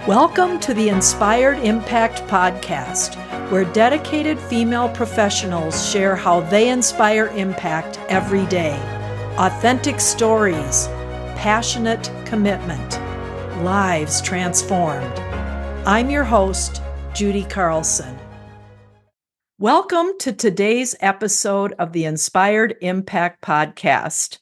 Welcome to the Inspired Impact Podcast, where dedicated female professionals share how they inspire impact every day. Authentic stories, passionate commitment, lives transformed. I'm your host, Judy Carlson. Welcome to today's episode of the Inspired Impact Podcast.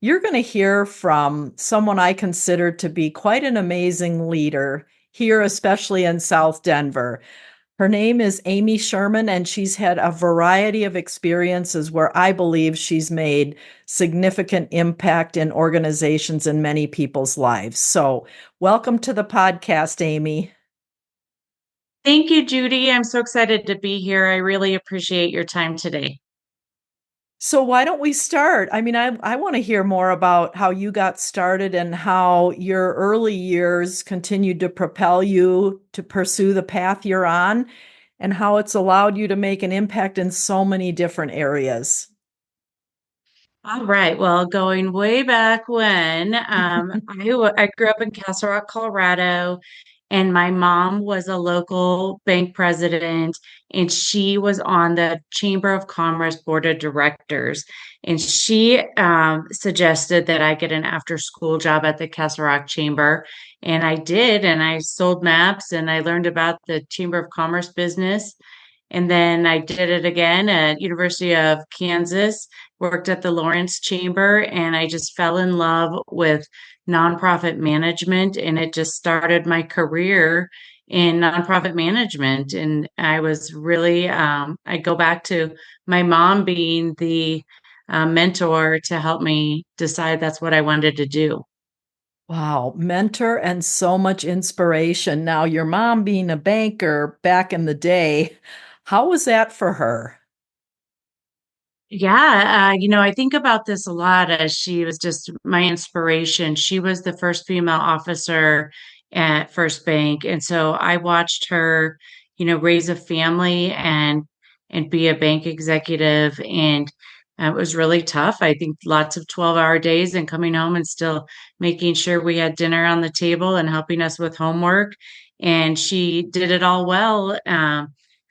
You're going to hear from someone I consider to be quite an amazing leader here, especially in South Denver. Her name is Amy Sherman, and she's had a variety of experiences where I believe she's made significant impact in organizations and many people's lives. So welcome to the podcast, Amy. Thank you, Judy. I'm so excited to be here. I really appreciate your time today. So why don't we start? I want to hear more about how you got started and how your early years continued to propel you to pursue the path you're on and how it's allowed you to make an impact in so many different areas. All right. Well, going way back when, I grew up in Castle Rock, Colorado, and my mom was a local bank president, and she was on the Chamber of Commerce Board of Directors. And she suggested that I get an after-school job at the Castle Rock Chamber. And I did, and I sold maps and I learned about the Chamber of Commerce business. And then I did it again at University of Kansas, worked at the Lawrence Chamber, and I just fell in love with nonprofit management, and it just started my career in nonprofit management. And I was really, I go back to my mom being the mentor to help me decide that's what I wanted to do. Wow, mentor and so much inspiration. Now, your mom being a banker back in the day, how was that for her? Yeah, I think about this a lot as she was just my inspiration. She was the first female officer at First Bank, and so I watched her, raise a family and be a bank executive, and it was really tough. I think lots of 12-hour days and coming home and still making sure we had dinner on the table and helping us with homework. And she did it all well.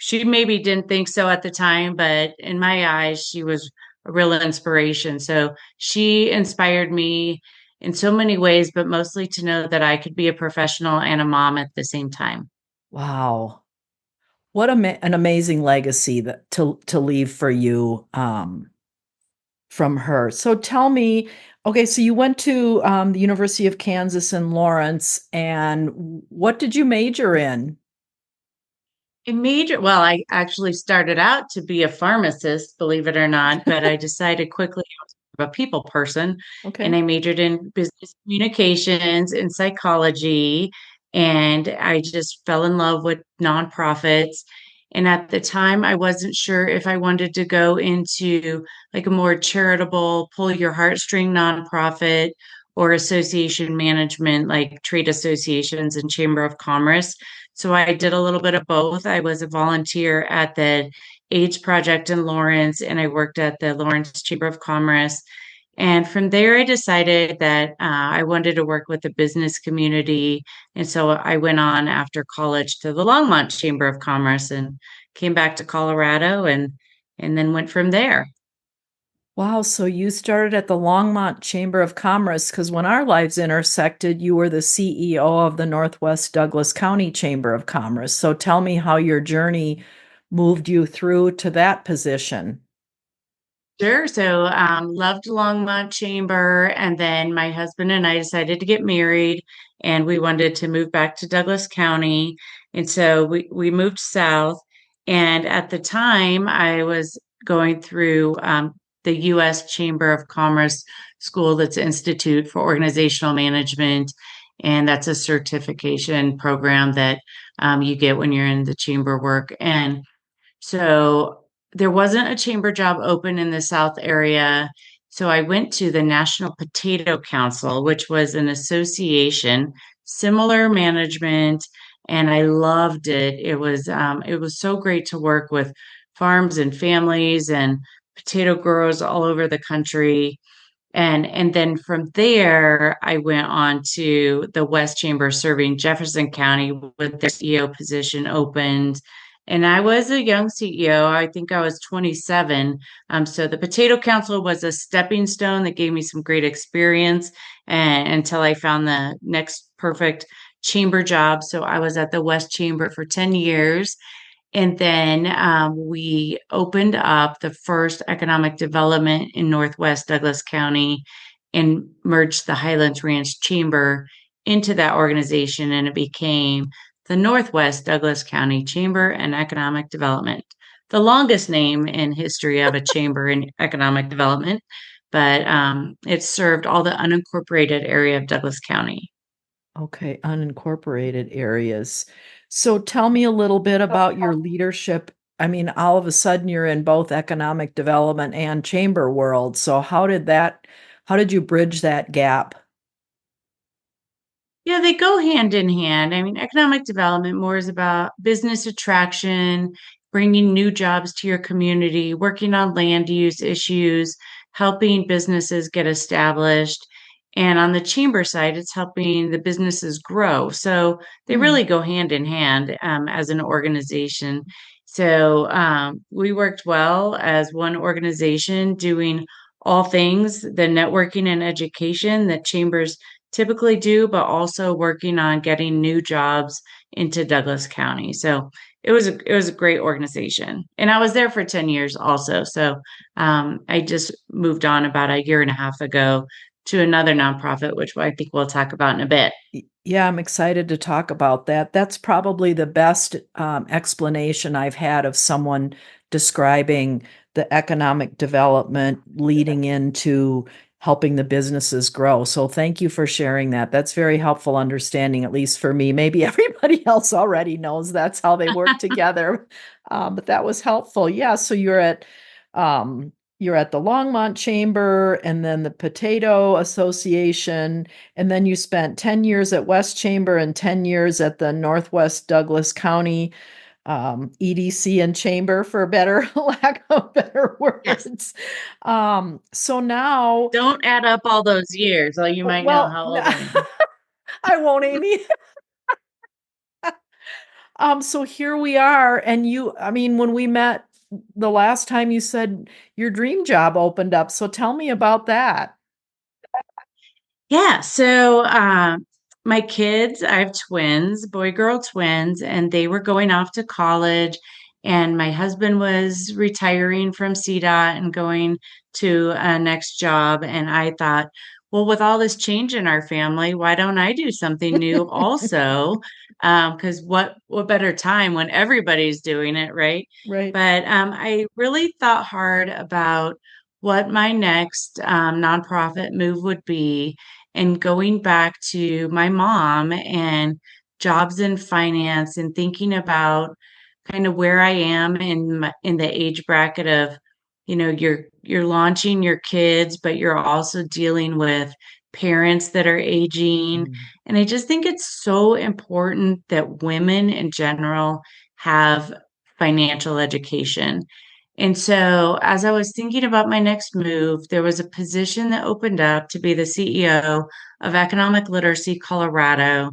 She maybe didn't think so at the time, but in my eyes, she was a real inspiration. So she inspired me in so many ways, but mostly to know that I could be a professional and a mom at the same time. Wow. What an amazing legacy to leave for you from her. So tell me, okay, so you went to the University of Kansas in Lawrence, and what did you major in? Well, I actually started out to be a pharmacist, believe it or not, but I decided quickly I was a people person, and Okay. I majored in business communications and psychology, and I just fell in love with nonprofits. And at the time, I wasn't sure if I wanted to go into like a more charitable, pull your heartstring nonprofit or association management, like trade associations and chamber of commerce. So I did a little bit of both. I was a volunteer at the AIDS Project in Lawrence, and I worked at the Lawrence Chamber of Commerce. And from there, I decided that I wanted to work with the business community. And so I went on after college to the Longmont Chamber of Commerce and came back to Colorado and then went from there. Wow, so you started at the Longmont Chamber of Commerce because when our lives intersected, you were the CEO of the Northwest Douglas County Chamber of Commerce. So tell me how your journey moved you through to that position. Sure. So, loved Longmont Chamber. And then my husband and I decided to get married and we wanted to move back to Douglas County. And so we moved south. And at the time, I was going through the U.S. Chamber of Commerce school that's Institute for Organizational Management. And that's a certification program that you get when you're in the chamber work. And so there wasn't a chamber job open in the South area. So I went to the National Potato Council, which was an association, similar management, and I loved it. It was so great to work with farms and families and potato growers all over the country. And then from there, I went on to the West Chamber serving Jefferson County with their CEO position opened. And I was a young CEO. I think I was 27. So the Potato Council was a stepping stone that gave me some great experience until I found the next perfect chamber job. So I was at the West Chamber for 10 years. And then we opened up the first economic development in Northwest Douglas County and merged the Highlands Ranch Chamber into that organization. And it became the Northwest Douglas County Chamber and Economic Development, the longest name in history of a chamber in economic development. But it served all the unincorporated area of Douglas County. Okay, unincorporated areas. So tell me a little bit about your leadership. I mean, all of a sudden you're in both economic development and chamber world. So how did you bridge that gap? Yeah, they go hand in hand. I mean, economic development more is about business attraction, bringing new jobs to your community, working on land use issues, helping businesses get established. And on the chamber side, it's helping the businesses grow. So they Hmm. really go hand in hand as an organization. So we worked well as one organization doing all things the networking and education that chambers typically do, but also working on getting new jobs into Douglas County. So it was a great organization, and I was there for 10 years also. So I just moved on about a year and a half ago to another nonprofit, which I think we'll talk about in a bit. Yeah, I'm excited to talk about that. That's probably the best explanation I've had of someone describing the economic development leading into helping the businesses grow. So thank you for sharing that. That's very helpful understanding, at least for me. Maybe everybody else already knows that's how they work together, but that was helpful. Yeah, so um, you're at the Longmont Chamber and then the Potato Association. And then you spent 10 years at West Chamber and 10 years at the Northwest Douglas County EDC and Chamber, for better lack of better Yes. words. So now, Don't add up all those years, so you might know well, how old I am. I won't, Amy. So here we are, and I mean, when we met the last time, you said your dream job opened up. So tell me about that. Yeah. So my kids, I have twins, boy girl twins, and they were going off to college. And my husband was retiring from CDOT and going to a next job. And I thought, well, with all this change in our family, why don't I do something new also? Because what better time when everybody's doing it, right? Right. But I really thought hard about what my next nonprofit move would be, and going back to my mom and jobs in finance and thinking about kind of where I am in the age bracket of, you're launching your kids, but you're also dealing with parents that are aging. Mm. And I just think it's so important that women in general have financial education. And so, as I was thinking about my next move, there was a position that opened up to be the CEO of Economic Literacy Colorado.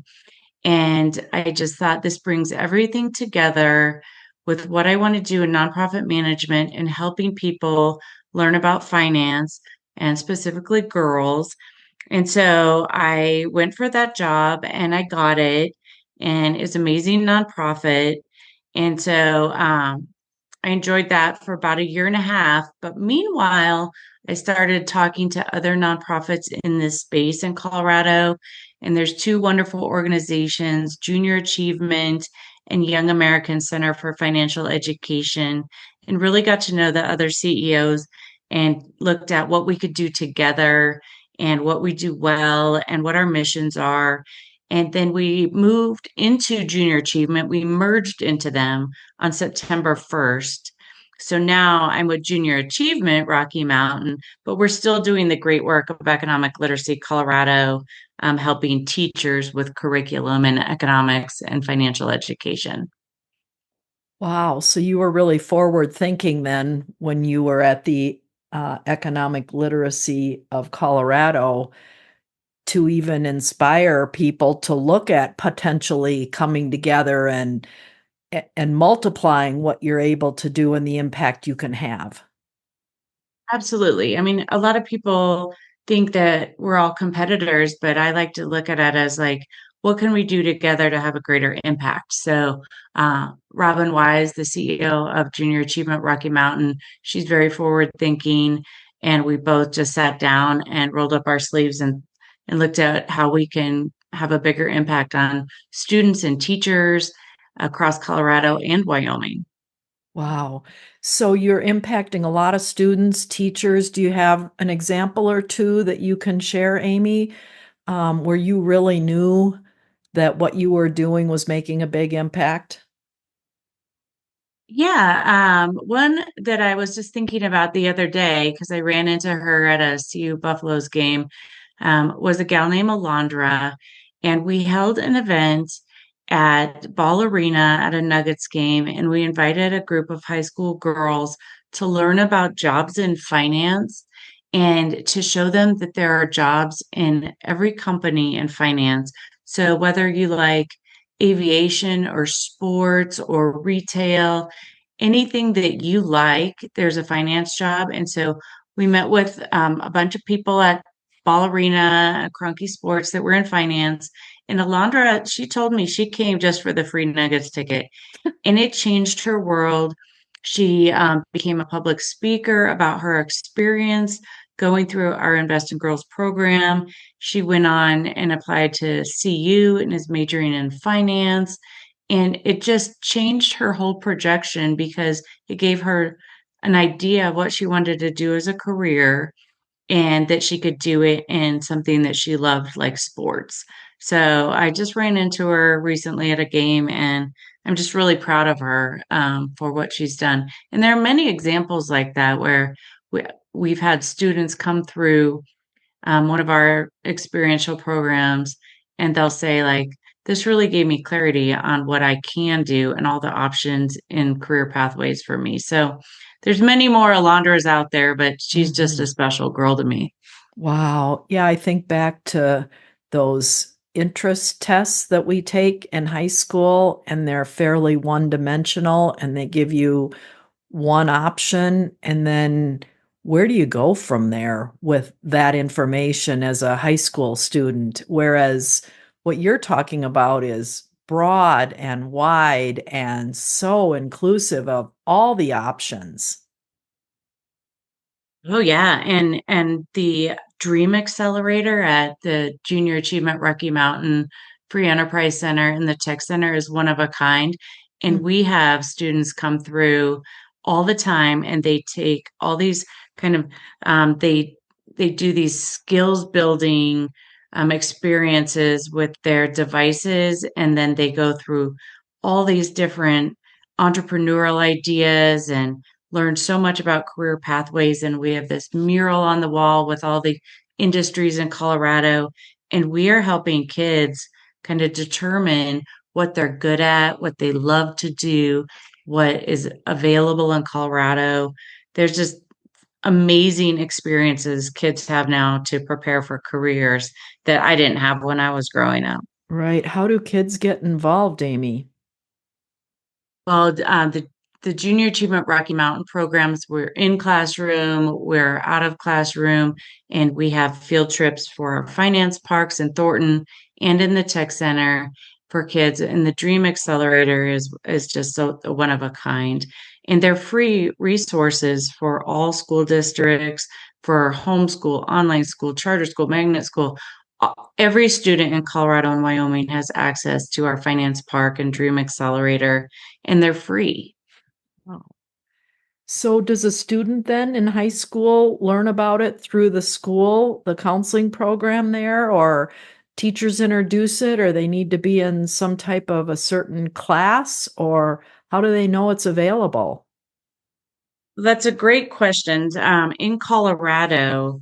And I just thought this brings everything together with what I want to do in nonprofit management and helping people learn about finance and specifically girls. And so I went for that job and I got it. And it's amazing nonprofit. And so I enjoyed that for about a year and a half. But meanwhile, I started talking to other nonprofits in this space in Colorado. And there's two wonderful organizations, Junior Achievement and Young American Center for Financial Education, and really got to know the other CEOs and looked at what we could do together and what we do well and what our missions are. And then we moved into Junior Achievement. We merged into them on September 1st. So now I'm with Junior Achievement Rocky Mountain, but we're still doing the great work of Economic Literacy Colorado, helping teachers with curriculum and economics and financial education. Wow. So you were really forward thinking then when you were at the economic literacy of Colorado to even inspire people to look at potentially coming together and multiplying what you're able to do and the impact you can have. Absolutely. I mean, a lot of people think that we're all competitors, but I like to look at it as like, what can we do together to have a greater impact? So, Robin Wise, the CEO of Junior Achievement Rocky Mountain, she's very forward thinking. And we both just sat down and rolled up our sleeves and looked at how we can have a bigger impact on students and teachers across Colorado and Wyoming. Wow. So you're impacting a lot of students, teachers. Do you have an example or two that you can share, Amy, where you really knew that what you were doing was making a big impact? Yeah, one that I was just thinking about the other day because I ran into her at a CU Buffaloes game was a gal named Alondra, and we held an event at Ball Arena at a Nuggets game, and we invited a group of high school girls to learn about jobs in finance and to show them that there are jobs in every company in finance. So whether you like aviation or sports or retail, anything that you like, there's a finance job. And so we met with a bunch of people at Ball Arena, Cronky Sports that were in finance. And Alondra, she told me she came just for the free Nuggets ticket, and it changed her world. She became a public speaker about her experience going through our Invest in Girls program. She went on and applied to CU and is majoring in finance. And it just changed her whole projection because it gave her an idea of what she wanted to do as a career and that she could do it in something that she loved, like sports. So I just ran into her recently at a game, and I'm just really proud of her for what she's done. And there are many examples like that where we've had students come through one of our experiential programs, and they'll say, like, this really gave me clarity on what I can do and all the options in career pathways for me. So there's many more Alondras out there, but she's just a Mhm. special girl to me. Wow. Yeah, I think back to those interest tests that we take in high school, and they're fairly one-dimensional, and they give you one option, and then where do you go from there with that information as a high school student? Whereas what you're talking about is broad and wide and so inclusive of all the options. Oh yeah, and the Dream Accelerator at the Junior Achievement Rocky Mountain Free Enterprise Center and the Tech Center is one of a kind. And Mm. we have students come through all the time, and they take all these kind of they do these skills building experiences with their devices, and then they go through all these different entrepreneurial ideas and learned so much about career pathways. And we have this mural on the wall with all the industries in Colorado. And we are helping kids kind of determine what they're good at, what they love to do, what is available in Colorado. There's just amazing experiences kids have now to prepare for careers that I didn't have when I was growing up. Right. How do kids get involved, Amy? Well, the Junior Achievement Rocky Mountain programs, we're in classroom, we're out of classroom, and we have field trips for our finance parks in Thornton and in the tech center for kids. And the Dream Accelerator is just so one of a kind. And they're free resources for all school districts, for homeschool, online school, charter school, magnet school. Every student in Colorado and Wyoming has access to our finance park and Dream Accelerator, and they're free. Oh. So does a student then in high school learn about it through the school, the counseling program there, or teachers introduce it, or they need to be in some type of a certain class, or how do they know it's available? That's a great question. In Colorado,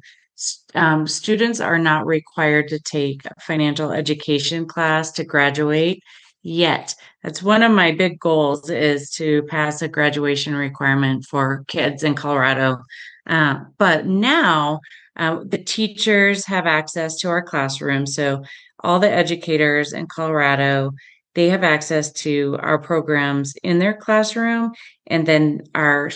students are not required to take a financial education class to graduate yet. That's one of my big goals is to pass a graduation requirement for kids in Colorado. But now the teachers have access to our classroom. So all the educators in Colorado, they have access to our programs in their classroom, and then our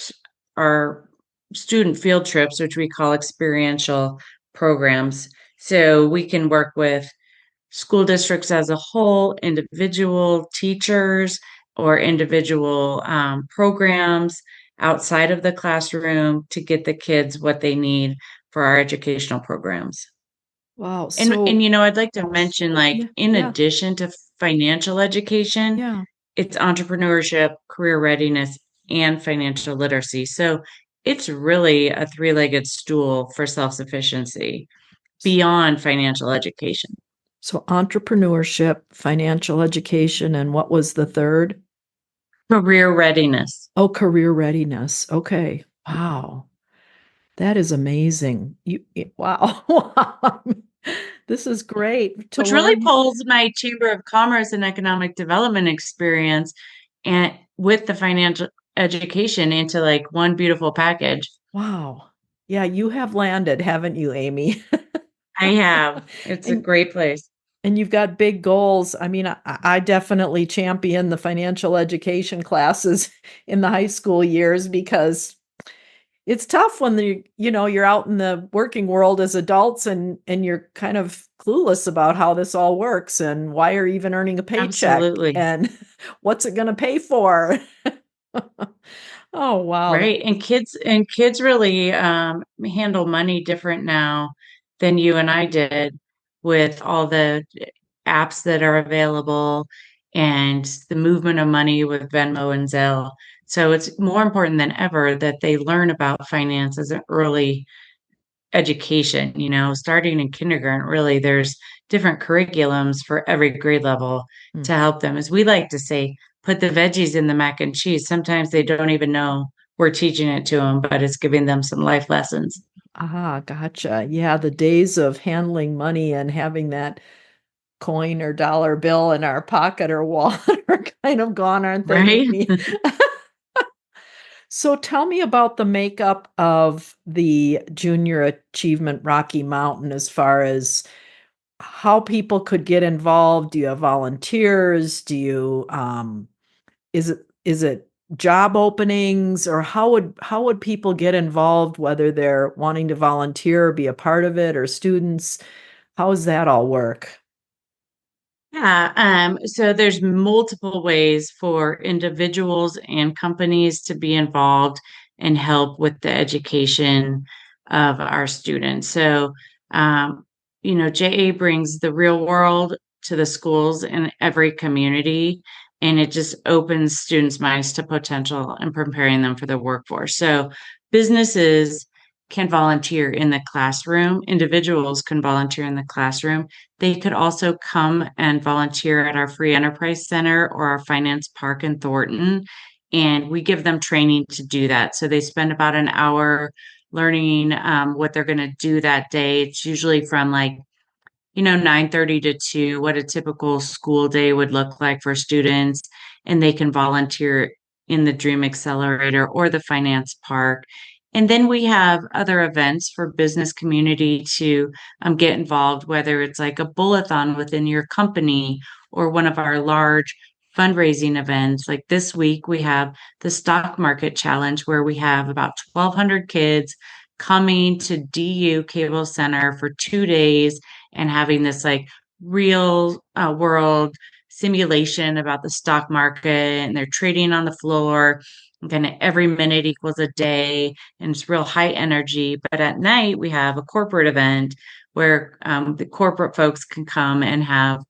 student field trips, which we call experiential programs. So we can work with school districts as a whole, individual teachers, or individual programs outside of the classroom to get the kids what they need for our educational programs. Wow. And So, I'd like to mention, like, yeah, in yeah, addition to financial education, yeah. it's entrepreneurship, career readiness, and financial literacy. So it's really a three-legged stool for self-sufficiency beyond financial education. So, entrepreneurship, financial education, and what was the third? Career readiness. Oh, career readiness. Okay. Wow. That is amazing. Wow. Wow. This is great to Which really learn. pulls my Chamber of Commerce and Economic Development experience and with the financial education into like one beautiful package. Wow. Yeah, you have landed, haven't you, Amy? I have. It's a And great place. and you've got big goals. I mean, I definitely champion the financial education classes in the high school years because it's tough when you're out in the working world as adults and you're kind of clueless about how this all works and why you're even earning a paycheck Absolutely. and what's it going to pay for. Oh, wow. Right. And kids really handle money different now than you and I did with all the apps that are available and the movement of money with Venmo and Zelle. So it's more important than ever that they learn about finance as an early education, starting in kindergarten. Really, there's different curriculums for every grade level Mm. to help them. As we like to say, put the veggies in the mac and cheese. Sometimes they don't even know we're teaching it to them, but it's giving them some life lessons. Ah, gotcha. Yeah, the days of handling money and having that coin or dollar bill in our pocket or wallet are kind of gone, aren't they, Right? Amy? So tell me about the makeup of the Junior Achievement Rocky Mountain as far as how people could get involved. Do you have volunteers? Do you is it job openings, or how would people get involved, whether they're wanting to volunteer or be a part of it, or students? How does that all work? Yeah, so there's multiple ways for individuals and companies to be involved and help with the education of our students. So, JA brings the real world to the schools in every community, and it just opens students' minds to potential and preparing them for the workforce. So, businesses can volunteer in the classroom, individuals can volunteer in the classroom. They could also come and volunteer at our Free Enterprise Center or our Finance Park in Thornton. And we give them training to do that. So they spend about an hour learning what they're going to do that day. It's usually from like 9:30 to 2, what a typical school day would look like for students. And they can volunteer in the Dream Accelerator or the Finance Park. And then we have other events for business community to get involved, whether it's like a bullathon within your company or one of our large fundraising events. Like this week, we have the stock market challenge where we have about 1,200 kids coming to DU Cable Center for 2 days and having this like real world simulation about the stock market, and they're trading on the floor. Kind of every minute equals a day, and it's real high energy. But at night, we have a corporate event where the corporate folks can come and have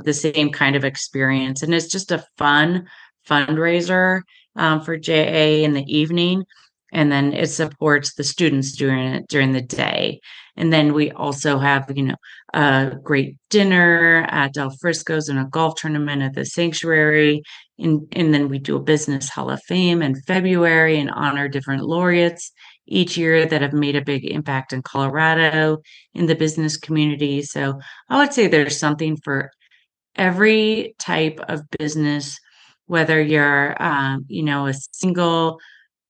the same kind of experience. And it's just a fun fundraiser for JA in the evening. And then it supports the students doing it during the day. And then we also have, a great dinner at Del Frisco's and a golf tournament at the sanctuary. And then we do a business hall of fame in February and honor different laureates each year that have made a big impact in Colorado in the business community. So I would say there's something for every type of business, whether you're, a single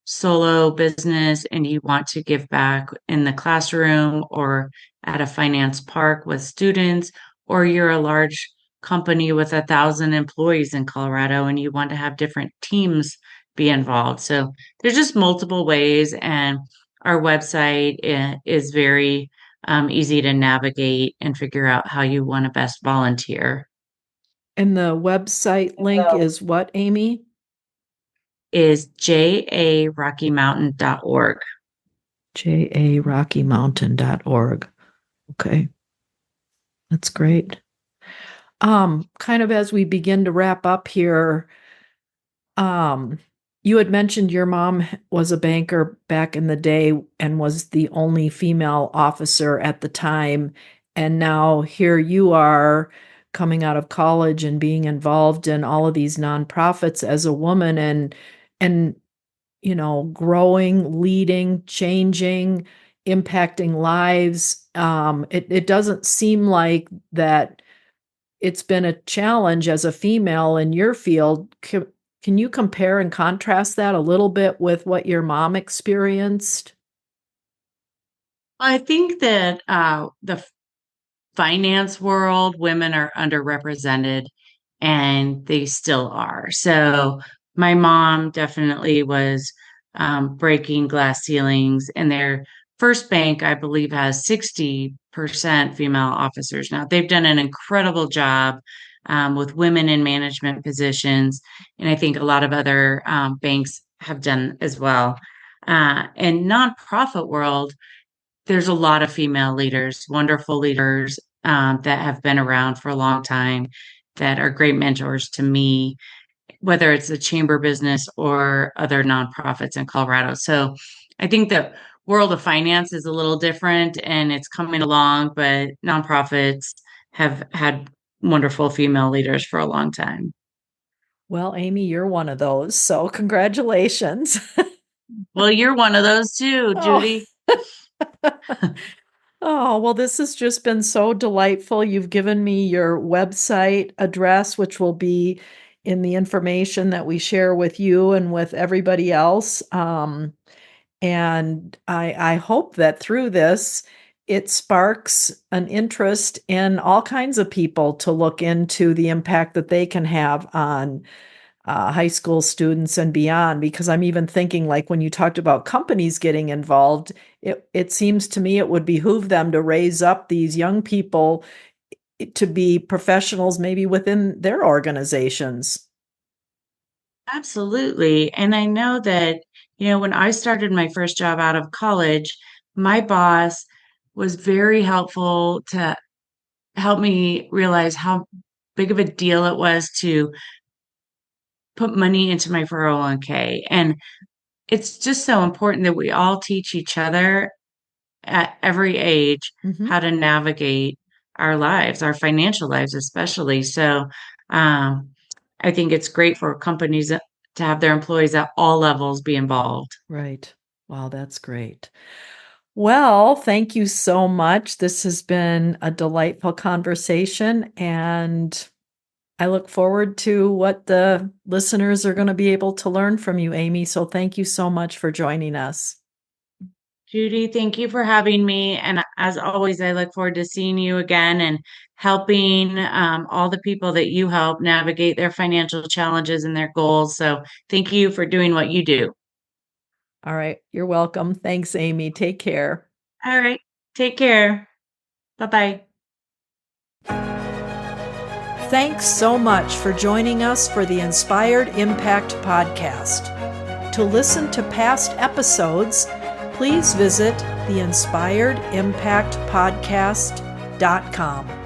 solo business and you want to give back in the classroom or at a finance park with students, or you're a large company with 1,000 employees in Colorado and you want to have different teams be involved. So there's just multiple ways, and our website is very easy to navigate and figure out how you want to best volunteer. And the website link is what, Amy? Is jarockymountain.org. jarockymountain.org. Okay. That's great. Kind of as we begin to wrap up here, you had mentioned your mom was a banker back in the day and was the only female officer at the time. And now here you are coming out of college and being involved in all of these nonprofits as a woman and growing, leading, changing, impacting lives. It doesn't seem like that it's been a challenge as a female in your field. Can you compare and contrast that a little bit with what your mom experienced? I think that the finance world, women are underrepresented and they still are. So my mom definitely was breaking glass ceilings, and their first bank, I believe, has 60% female officers now. They've done an incredible job with women in management positions, and I think a lot of other banks have done as well. In nonprofit world, there's a lot of female leaders, wonderful leaders that have been around for a long time, that are great mentors to me, whether it's the chamber business or other nonprofits in Colorado. So I think the world of finance is a little different and it's coming along, but nonprofits have had wonderful female leaders for a long time. Well, Amy, you're one of those, so congratulations. Well, you're one of those too, Oh. Judy. Oh, well, this has just been so delightful. You've given me your website address, which will be in the information that we share with you and with everybody else. And I hope that through this, it sparks an interest in all kinds of people to look into the impact that they can have on high school students and beyond. Because I'm even thinking, like when you talked about companies getting involved, it seems to me it would behoove them to raise up these young people to be professionals maybe within their organizations. Absolutely. And I know that, when I started my first job out of college, my boss was very helpful to help me realize how big of a deal it was to put money into my 401k. And it's just so important that we all teach each other at every age Mhm. how to navigate our lives, our financial lives, especially. So, I think it's great for companies to have their employees at all levels be involved. Right. Wow, that's great. Well, thank you so much. This has been a delightful conversation, and I look forward to what the listeners are going to be able to learn from you, Amy. So thank you so much for joining us. Judy, thank you for having me. And as always, I look forward to seeing you again and helping all the people that you help navigate their financial challenges and their goals. So thank you for doing what you do. All right. You're welcome. Thanks, Amy. Take care. All right. Take care. Bye bye. Thanks so much for joining us for the Inspired Impact podcast. To listen to past episodes, please visit theinspiredimpactpodcast.com.